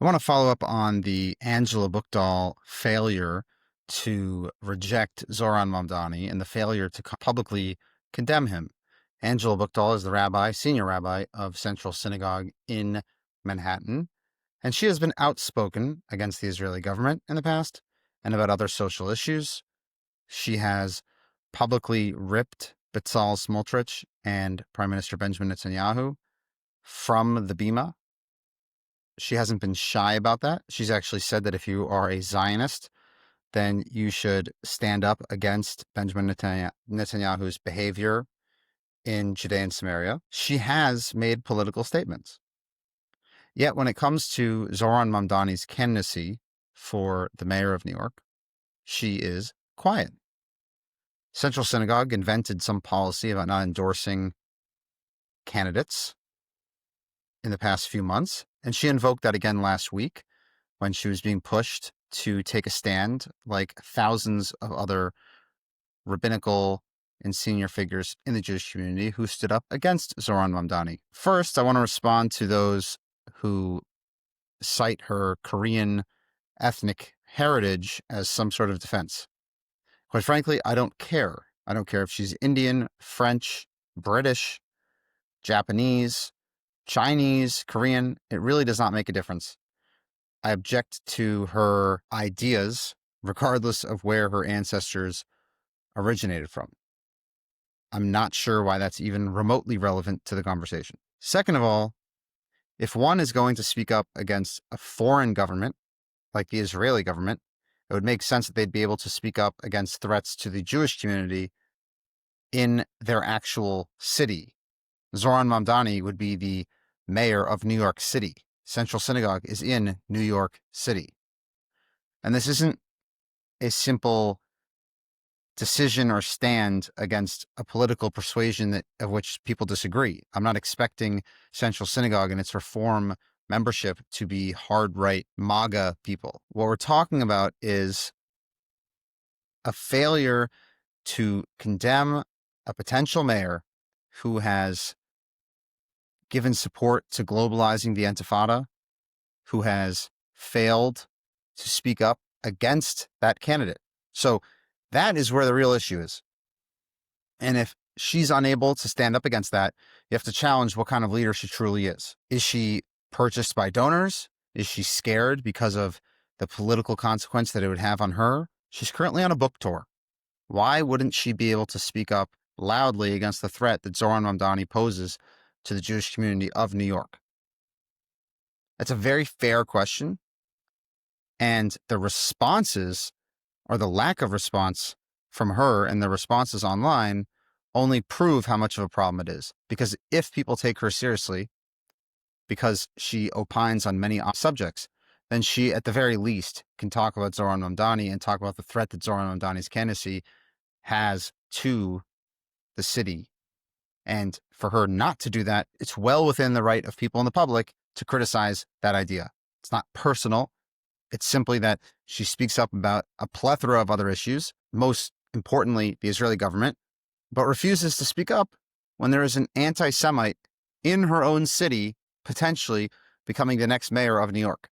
I want to follow up on the Angela Buchdahl failure to reject Zohran Mamdani and the failure to publicly condemn him. Angela Buchdahl is the senior rabbi of Central Synagogue in Manhattan, and she has been outspoken against the Israeli government in the past and about other social issues. She has publicly ripped Bezalel Smotrich and Prime Minister Benjamin Netanyahu from the Bima. She hasn't been shy about that. She's actually said that if you are a Zionist, then you should stand up against Benjamin Netanyahu's behavior in Judea and Samaria. She has made political statements. Yet when it comes to Zohran Mamdani's candidacy for the mayor of New York, she is quiet. Central Synagogue invented some policy about not endorsing candidates in the past few months, and she invoked that again last week when she was being pushed to take a stand like thousands of other rabbinical and senior figures in the Jewish community who stood up against Zohran Mamdani. First, I want to respond to those who cite her Korean ethnic heritage as some sort of defense. Quite frankly, I don't care. I don't care if she's Indian, French, British, Japanese, Chinese, Korean. It really does not make a difference. I object to her ideas, regardless of where her ancestors originated from. I'm not sure why that's even remotely relevant to the conversation. Second of all, if one is going to speak up against a foreign government, like the Israeli government, it would make sense that they'd be able to speak up against threats to the Jewish community in their actual city. Zohran Mamdani would be the mayor of New York City. Central Synagogue is in New York City. And this isn't a simple decision or stand against a political persuasion of which people disagree. I'm not expecting Central Synagogue and its reform membership to be hard right MAGA people. What we're talking about is a failure to condemn a potential mayor who has given support to globalizing the Intifada, who has failed to speak up against that candidate. So that is where the real issue is. And if she's unable to stand up against that, you have to challenge what kind of leader she truly is. Is she purchased by donors? Is she scared because of the political consequence that it would have on her? She's currently on a book tour. Why wouldn't she be able to speak up loudly against the threat that Zohran Mamdani poses to the Jewish community of New York? That's a very fair question. And the responses, or the lack of response from her and the responses online, only prove how much of a problem it is. Because if people take her seriously, because she opines on many subjects, then she, at the very least, can talk about Zohran Mamdani and talk about the threat that Zohran Mamdani's candidacy has to the city. And for her not to do that, it's well within the right of people in the public to criticize that idea. It's not personal. It's simply that she speaks up about a plethora of other issues, most importantly, the Israeli government, but refuses to speak up when there is an anti-Semite in her own city, potentially becoming the next mayor of New York.